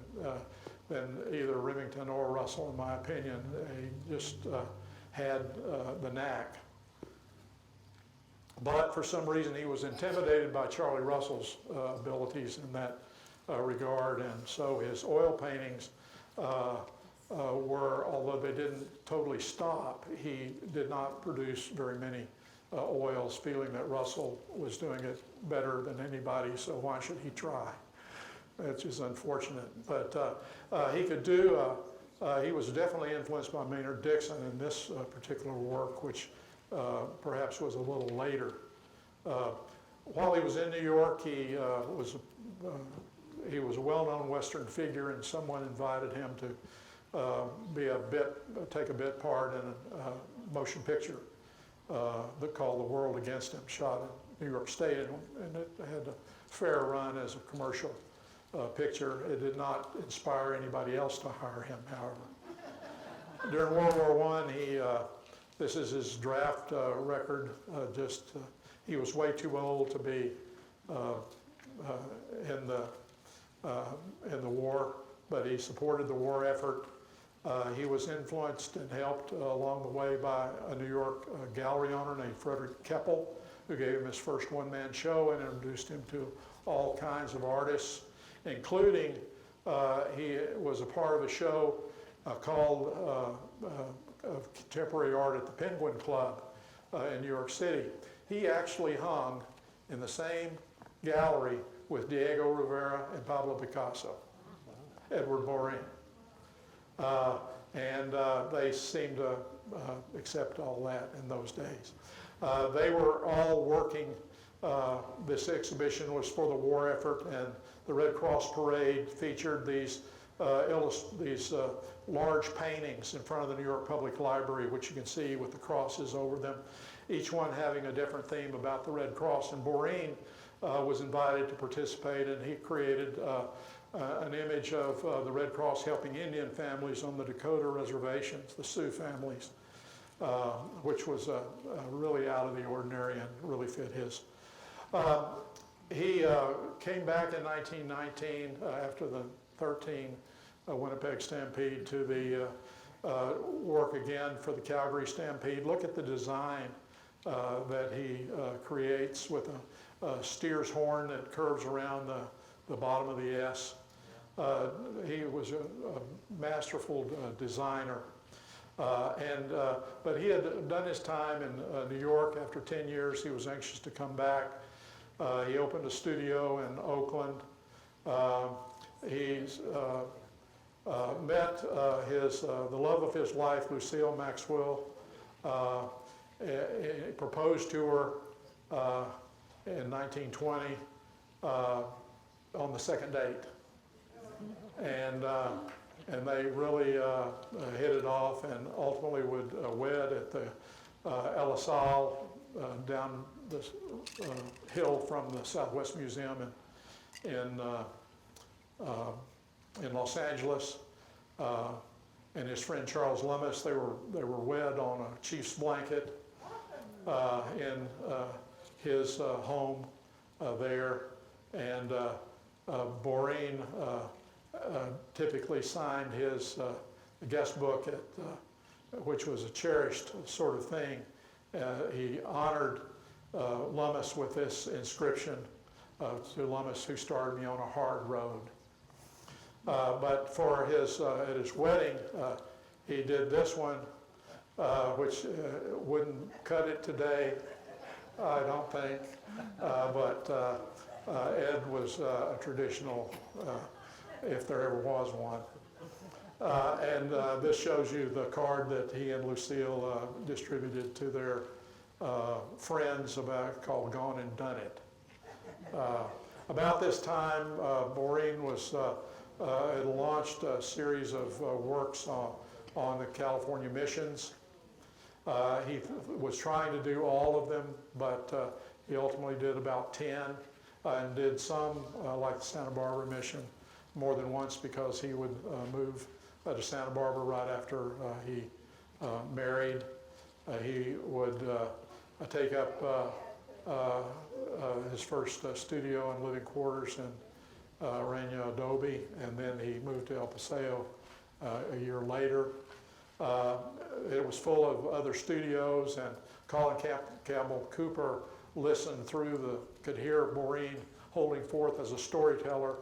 either Remington or Russell, in my opinion. He just had the knack. But for some reason, he was intimidated by Charlie Russell's abilities in that regard, and so his oil paintings were, although they didn't totally stop, he did not produce very many oils, feeling that Russell was doing it better than anybody, so why should he try? It's just unfortunate. But he could do, he was definitely influenced by Maynard Dixon in this particular work, which perhaps was a little later. While he was in New York, he was a well-known Western figure, and someone invited him to take a bit part in a motion picture called The World Against Him, shot in New York State, and it had a fair run as a commercial picture. It did not inspire anybody else to hire him, however. During World War I, this is his draft record. He was way too old to be in the war, but he supported the war effort. He was influenced and helped along the way by a New York gallery owner named Frederick Keppel, who gave him his first one-man show and introduced him to all kinds of artists, including he was a part of a show called of Contemporary Art at the Penguin Club in New York City. He actually hung in the same gallery with Diego Rivera and Pablo Picasso, Edward Borein. And they seemed to accept all that in those days. They were all working. This exhibition was for the war effort, and the Red Cross Parade featured these large paintings in front of the New York Public Library, which you can see with the crosses over them, each one having a different theme about the Red Cross. And Borein was invited to participate, and he created an image of the Red Cross helping Indian families on the Dakota reservations, the Sioux families, which was really out of the ordinary and really fit his. He came back in 1919 after the 13 Winnipeg Stampede to the work again for the Calgary Stampede. Look at the design that he creates with a steer's horn that curves around the bottom of the S. He was a masterful designer. But he had done his time in New York. After 10 years, he was anxious to come back. He opened a studio in Oakland. He's met the love of his life, Lucille Maxwell. He proposed to her in 1920 on the second date. And they really hit it off, and ultimately would wed at the El Salle down the hill from the Southwest Museum in Los Angeles. And his friend Charles Lummis, they were wed on a chief's blanket in his home there. And Borein typically signed his guest book, which was a cherished sort of thing. He honored Lummis with this inscription, to Lummis who started me on a hard road. But for at his wedding, he did this one, which wouldn't cut it today, I don't think. But Ed was a traditional, if there ever was one. And this shows you the card that he and Lucille distributed to their friends called Gone and Done It. About this time, Borein had launched a series of works on the California missions. He was trying to do all of them, but he ultimately did about 10 and did some, like the Santa Barbara mission, more than once, because he would move to Santa Barbara right after he married. He would take up his first studio and living quarters in Reina Adobe, and then he moved to El Paseo a year later. It was full of other studios, and Colin Campbell Cooper could hear Borein holding forth as a storyteller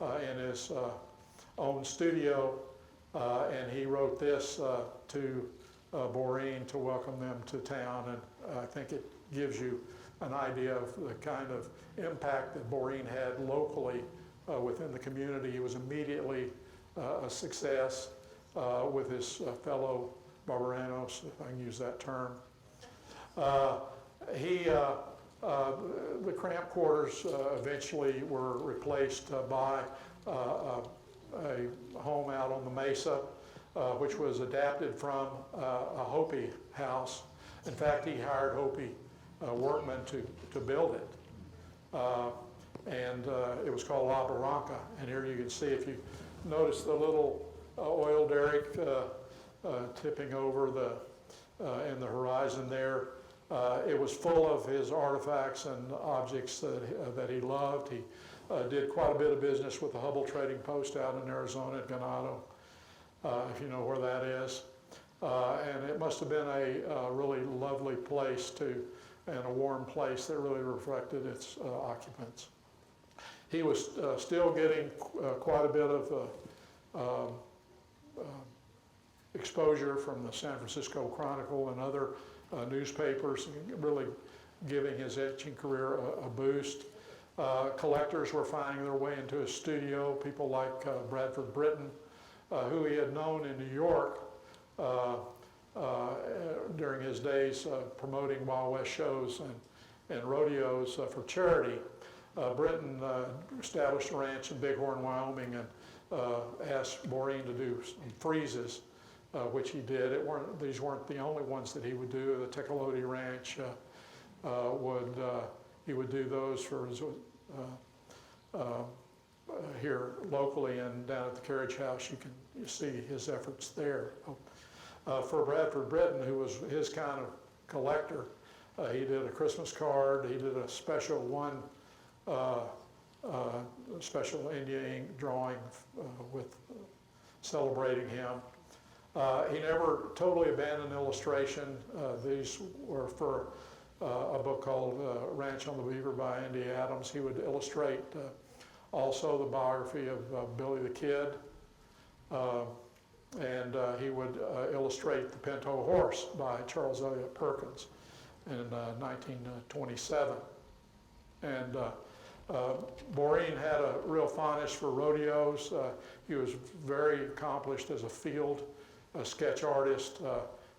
in his own studio, and he wrote this to Borein to welcome them to town, and I think it gives you an idea of the kind of impact that Borein had locally within the community. He was immediately a success with his fellow Barbaranos, if I can use that term. The cramped quarters eventually were replaced by a home out on the Mesa, which was adapted from a Hopi house. In fact, he hired Hopi workmen to build it. And it was called La Barranca. And here you can see, if you notice the little oil derrick tipping over in the horizon there, it was full of his artifacts and objects that he loved. He did quite a bit of business with the Hubble Trading Post out in Arizona at Ganado, if you know where that is. And it must have been a really lovely place and a warm place that really reflected its occupants. He was still getting quite a bit of exposure from the San Francisco Chronicle and other newspapers, really giving his etching career a boost. Collectors were finding their way into his studio, people like Bradford Britton, who he had known in New York, during his days promoting Wild West shows and rodeos for charity. Britton established a ranch in Bighorn, Wyoming, and asked Borein to do some freezes, which he did. These weren't the only ones that he would do. The Tecolote Ranch he would do those for his, here locally, and down at the Carriage House you see his efforts there. For Edward Borein, who was his kind of collector, he did a Christmas card. He did a special special India ink drawing with celebrating him. He never totally abandoned illustration. These were for a book called Ranch on the Beaver by Andy Adams. He would illustrate also the biography of Billy the Kid, and he would illustrate The Pinto Horse by Charles Eliot Perkins in 1927. And Borein had a real fondness for rodeos. He was very accomplished as a field sketch artist,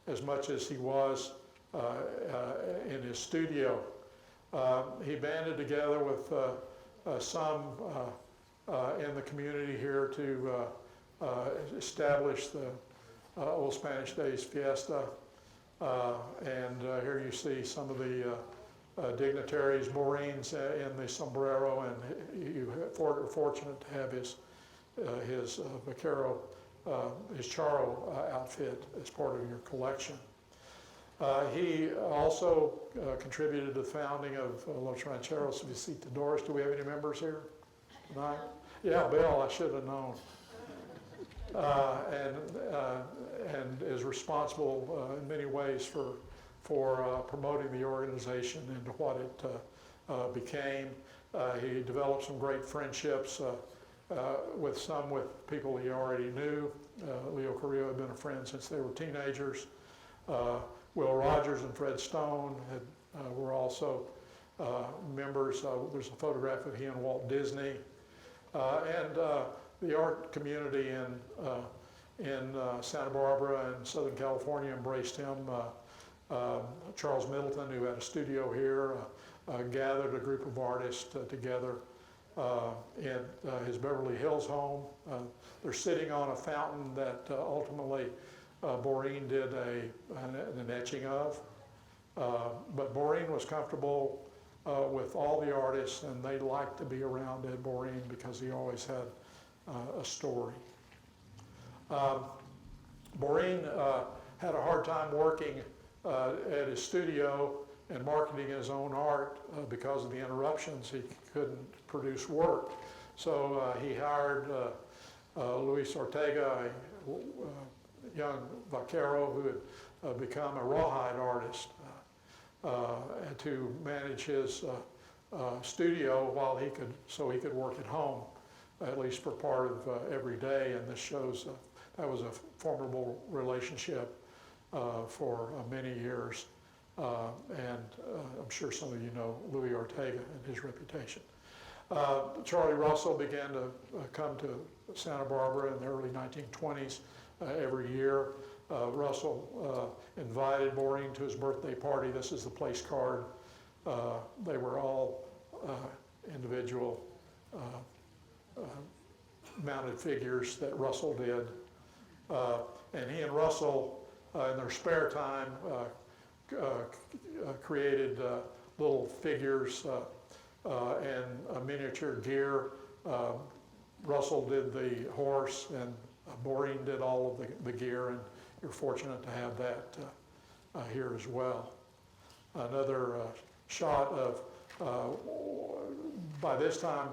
as much as he was in his studio. He banded together with some in the community here to establish the Old Spanish Days Fiesta. And here you see some of the dignitaries. Borein's in the sombrero, and you are fortunate to have his vaquero, his charro outfit as part of your collection. He also contributed to the founding of Los Rancheros Visitadores. Do we have any members here tonight? Yeah, Bill, I should have known. And is responsible in many ways for promoting the organization into what it became. He developed some great friendships with people he already knew. Leo Carrillo had been a friend since they were teenagers. Will Rogers and Fred Stone were also members. There's a photograph of he and Walt Disney. And the art community in Santa Barbara and Southern California embraced him. Charles Middleton, who had a studio here, gathered a group of artists together in his Beverly Hills home. They're sitting on a fountain that ultimately Borein did an etching of. But Borein was comfortable with all the artists, and they liked to be around Ed Borein because he always had a story. Borein had a hard time working at his studio and marketing his own art because of the interruptions. He couldn't produce work. So he hired Luis Ortega, a young vaquero who had become a rawhide artist, to manage his studio while so he could work at home, at least for part of every day. And this shows that was a formidable relationship for many years. And I'm sure some of you know Louis Ortega and his reputation. Charlie Russell began to come to Santa Barbara in the early 1920s every year. Russell invited Borein to his birthday party. This is the place card. They were all individual mounted figures that Russell did. And he and Russell, in their spare time, created little figures and miniature gear. Russell did the horse, and Borein did all of the gear, and you're fortunate to have that here as well. Another shot of, by this time,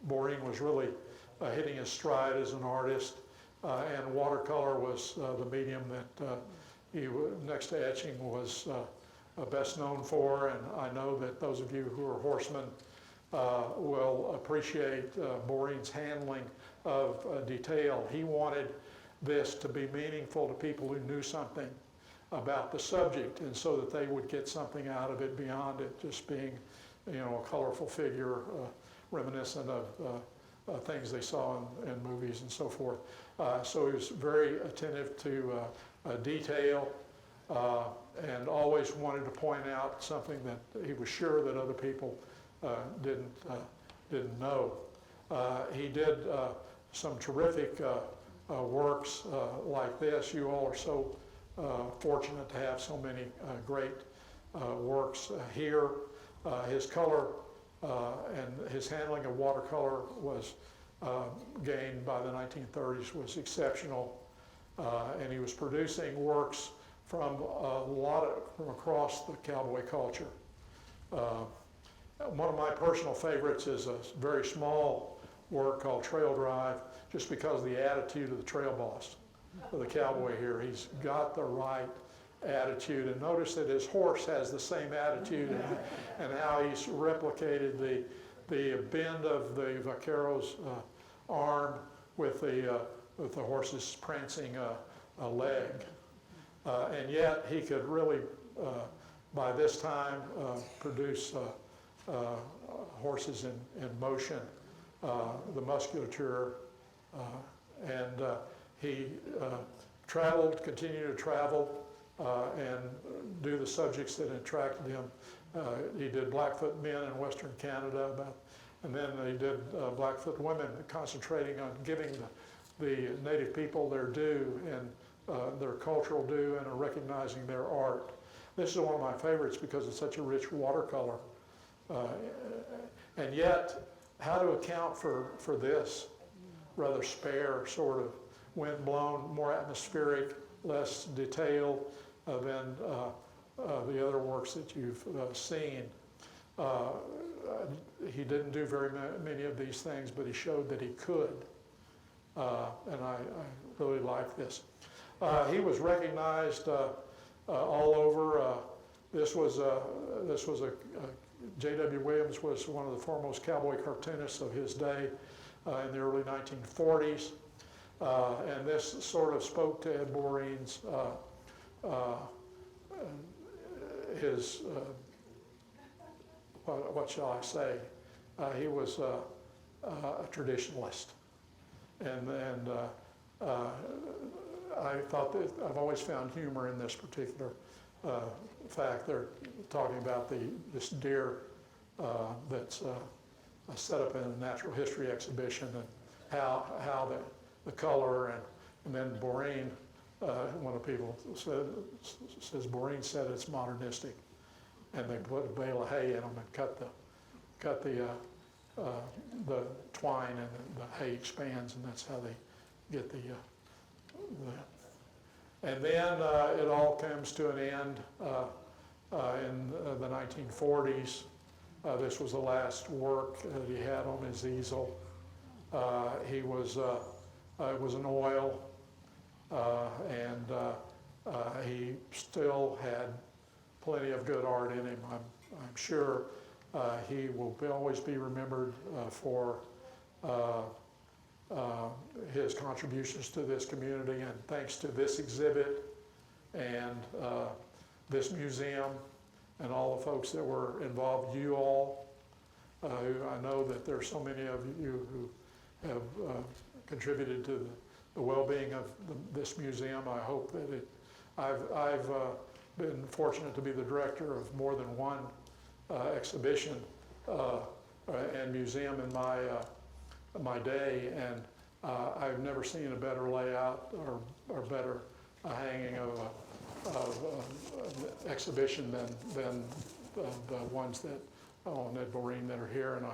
Borein was really hitting his stride as an artist, and watercolor was the medium that he, next to etching, was best known for. And I know that those of you who are horsemen will appreciate Borein's handling of detail. He wanted this to be meaningful to people who knew something about the subject, and so that they would get something out of it beyond it just being, a colorful figure reminiscent of things they saw in movies and so forth. So he was very attentive to detail and always wanted to point out something that he was sure that other people didn't know. He did some terrific works like this. You all are so fortunate to have so many great works here. His color and his handling of watercolor was gained by the 1930s was exceptional, and he was producing works from from across the cowboy culture. One of my personal favorites is a very small work called Trail Drive, just because of the attitude of the trail boss, of the cowboy here. He's got the right attitude, and notice that his horse has the same attitude, and how he's replicated the bend of the vaquero's arm with the horse's prancing leg. And yet he could really, by this time, produce horses in motion, the musculature, and he continued to travel and do the subjects that attracted him. He did Blackfoot men in Western Canada, and then he did Blackfoot women, concentrating on giving the native people their due and their cultural due, and recognizing their art. This is one of my favorites because it's such a rich watercolor. And yet, how to account for this rather spare, sort of wind-blown, more atmospheric, less detailed than the other works that you've seen. He didn't do very many of these things, but he showed that he could, and I really like this. He was recognized all over. This was J.W. Williams was one of the foremost cowboy cartoonists of his day in the early 1940s, and this sort of spoke to Ed Borein's what shall I say? He was a traditionalist, and I thought that I've always found humor in this particular fact. They're talking about this deer that's set up in a natural history exhibition, and how the color, and then Borein, one of the people says Borein said it's modernistic, and they put a bale of hay in them and cut the twine, and the hay expands, and that's how they get and then it all comes to an end in the 1940s. This was the last work that he had on his easel. It was an oil, and he still had plenty of good art in him. I'm sure he will always be remembered for his contributions to this community, and thanks to this exhibit and this museum and all the folks that were involved, you all, I know that there are so many of you who have contributed to the well-being of this museum. I hope that I've been fortunate to be the director of more than one exhibition and museum in my day, and I've never seen a better layout or better hanging of an exhibition than the ones that on Ed Borein that are here, and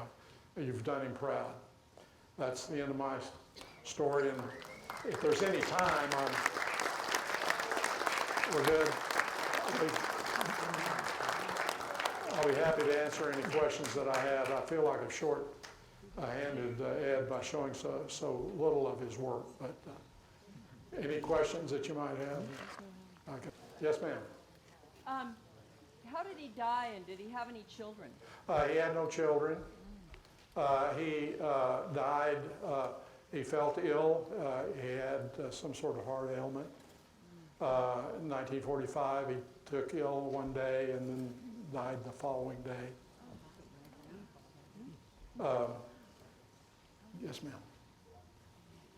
you've done him proud. That's the end of my story, and if there's any time, we're good. I'll be happy to answer any questions that I have. I feel like I've short-handed Ed by showing so little of his work, but any questions that you might have? Okay. Yes, ma'am. How did he die, and did he have any children? He had no children. He died, he felt ill. He had some sort of heart ailment. In 1945, he took ill one day and then died the following day. Yes, ma'am.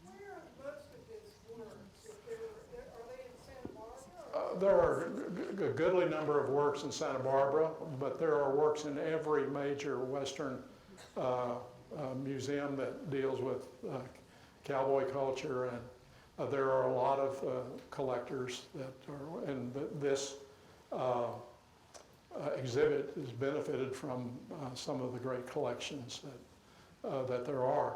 Where are most of his works? Are they in Santa Barbara? There are a goodly number of works in Santa Barbara, but there are works in every major Western museum that deals with cowboy culture, and there are a lot of collectors that are, and this exhibit has benefited from some of the great collections that there are.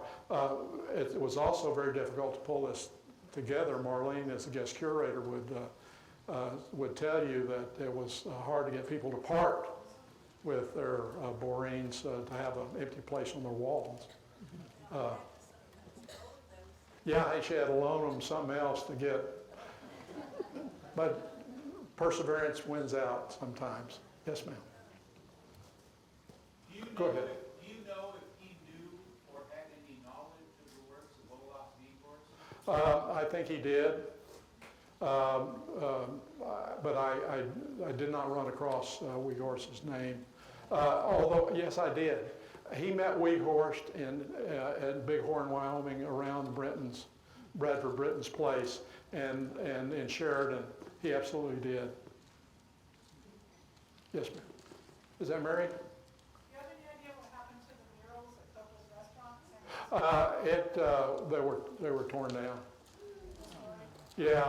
It was also very difficult to pull this together. Marlene, as the guest curator, would tell you that it was hard to get people to part with their Boreins to have an empty place on their walls. Yeah, she had to loan them something else to get, but perseverance wins out sometimes. Yes, ma'am. Go ahead. Do you know if he knew or had any knowledge of the works of Olaf Weghorst? I think he did, but I did not run across Weghorst's name. Although, yes, I did. He met Weghorst at Bighorn, Wyoming, around Bradford Britton's place, and in Sheridan. He absolutely did. Yes, ma'am. Is that Mary? Do you have any idea what happened to the murals at Couples Restaurant? They were torn down. Yeah,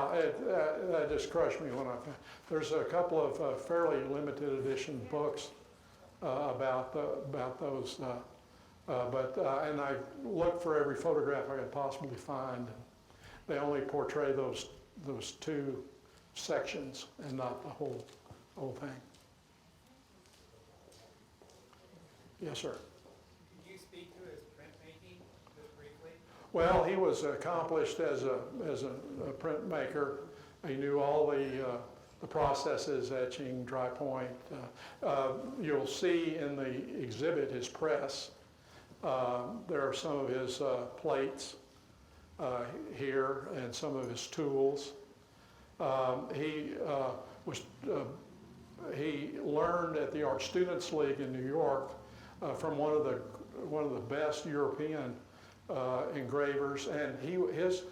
that just crushed me when I found. There's a couple of fairly limited edition books about those, and I looked for every photograph I could possibly find. They only portray those two sections and not the whole thing. Yes, sir. Could you speak to his printmaking just briefly? Well, he was accomplished as a printmaker. He knew all the processes, etching, dry point. You'll see in the exhibit his press. There are some of his plates here and some of his tools. He learned at the Art Students League in New York from one of the best European engravers, and his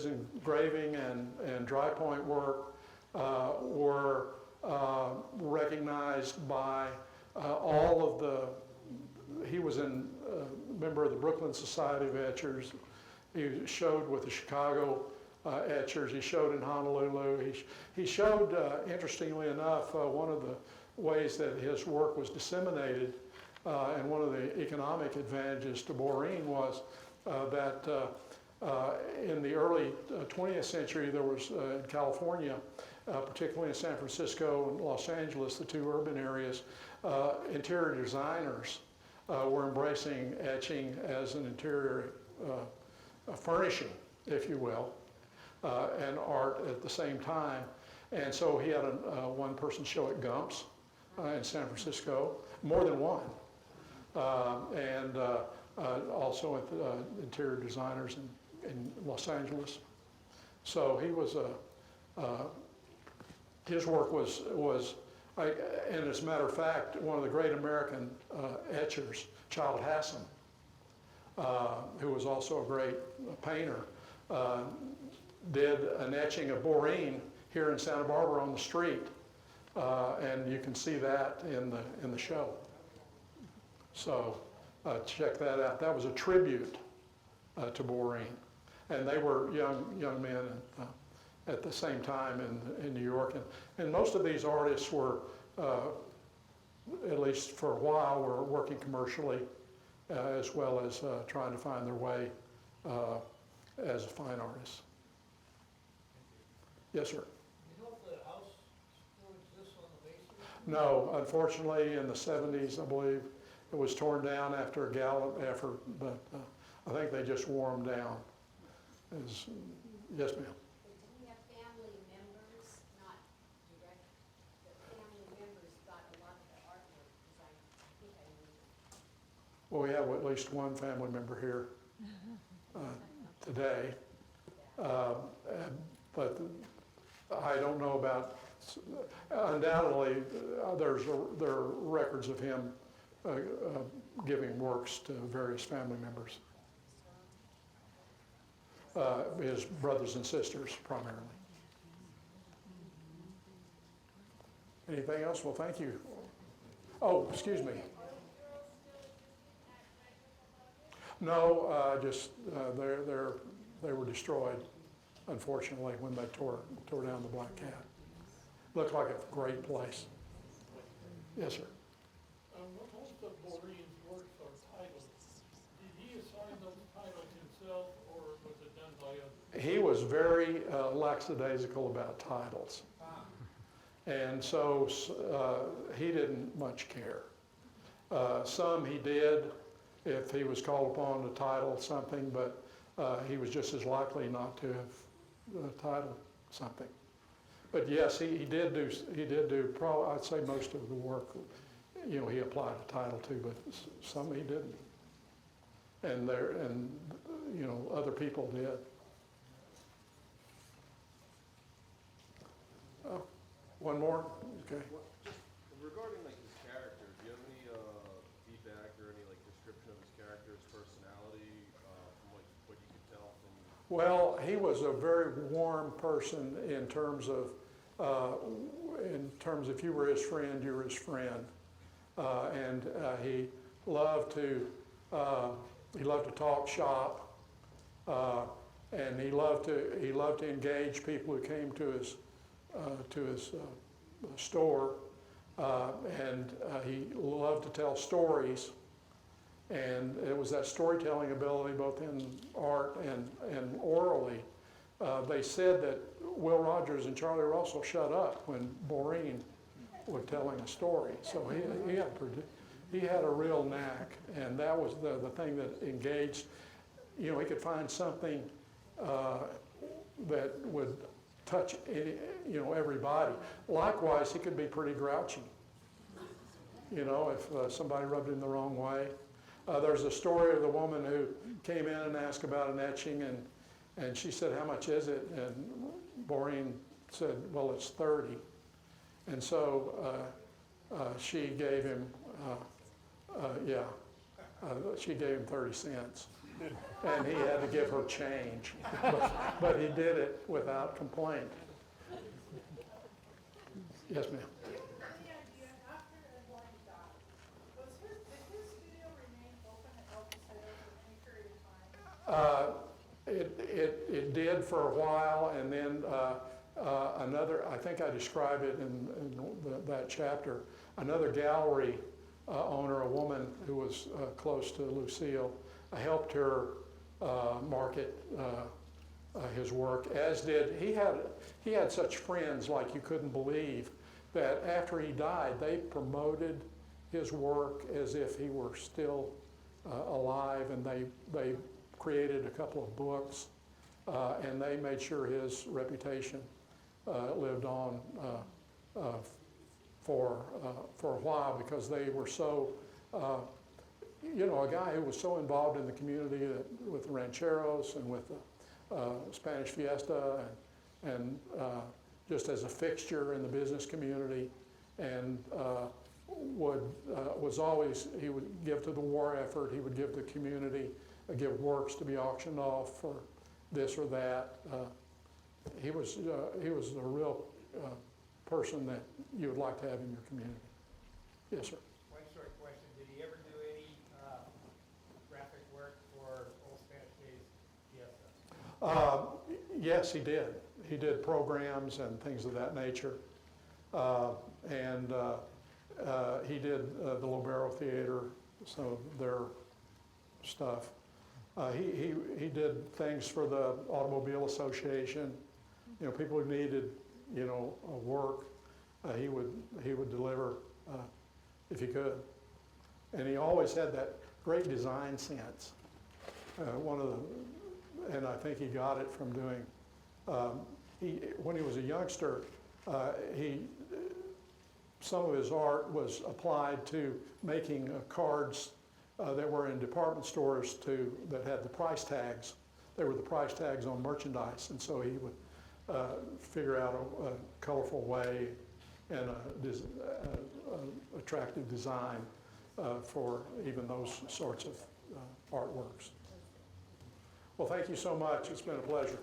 engraving and dry point work were recognized by all of the. He was a member of the Brooklyn Society of Etchers. He showed with the Chicago etchers. He showed in Honolulu. He showed, interestingly enough, one of the ways that his work was disseminated, and one of the economic advantages to Borein was that in the early 20th century, there was in California, particularly in San Francisco and Los Angeles, the two urban areas, interior designers were embracing etching as an interior furnishing, if you will, and art at the same time. And so he had one person show at Gump's in San Francisco, more than one, and also at interior designers in Los Angeles. So he was his work was and as a matter of fact, one of the great American etchers, Child Hassan, who was also a great painter, did an etching of Borein here in Santa Barbara on the street, and you can see that in the show. So check that out. That was a tribute to Borein, and they were young men at the same time in New York, and most of these artists were, at least for a while, were working commercially as well as trying to find their way as a fine artist. Yes, sir. You know if the house still exists on the basement? No, unfortunately, in the 70s, I believe, it was torn down after a gallant effort, but I think they just wore them down. Yes, ma'am. Did he have family members, not direct, the family members got a lot of the artwork, because I think I knew. Well, we have at least one family member here today, but I don't know about, undoubtedly, there are records of him giving works to various family members. his brothers and sisters primarily. Anything else? Well, thank you. Oh, excuse me. No, just they were destroyed, unfortunately, when they tore down the Black Cat. Looked like a great place. Yes, sir. Most of Borein's works are titles. Did he assign those titles himself, or was it done by others? He was very lackadaisical about titles. And so he didn't much care. Some he did if he was called upon to title something, but he was just as likely not to have titled something. But yes, he did do probably, I'd say most of the work, you know, he applied a title to, but some he didn't. And you know, other people did. Oh, one more? Okay. Just regarding like his character, do you have any feedback or any like description of his character, his personality, from what you could tell from? Well, he was a very warm person in terms of if you were his friend, you were his friend, and he loved to talk shop, and he loved to engage people who came to his store, and he loved to tell stories, and it was that storytelling ability both in art and orally. They said that Will Rogers and Charlie Russell shut up when Borein was telling a story, so he had a real knack, and that was the thing that engaged. You know, he could find something that would touch everybody. Likewise, he could be pretty grouchy. You know, if somebody rubbed him the wrong way. There's a story of the woman who came in and asked about an etching, and she said, "How much is it?" And Borein said, "Well, it's 30." And so she gave him, she gave him 30 cents. And he had to give her change, but he did it without complaint. Yes, ma'am. Do you have any idea after Edward died, did his studio remain open at open sales for any period of time? It did for a while, and then I think I describe it in that chapter, another gallery owner, a woman who was close to Lucille, helped her market his work, as did, he had such friends like you couldn't believe, that after he died, they promoted his work as if he were still alive, and they created a couple of books, and they made sure his reputation lived on for a while, because they were so, a guy who was so involved in the community with the rancheros and with the Spanish Fiesta, and just as a fixture in the business community, and was always, he would give to the war effort, he would give the community, give works to be auctioned off for this or that. He was a real person that you would like to have in your community. Yes, sir. One short question. Did he ever do any graphic work for Old Spanish Days Fiesta? Yes, he did. He did programs and things of that nature. He did the Lobero Theater, some of their stuff. He did things for the Automobile Association. People who needed, work, he would deliver if he could. And he always had that great design sense. And I think he got it from doing, when he was a youngster, some of his art was applied to making cards that were in department stores that had the price tags. They were the price tags on merchandise, and so he would figure out a colorful way and a attractive design for even those sorts of artworks. Well, thank you so much. It's been a pleasure.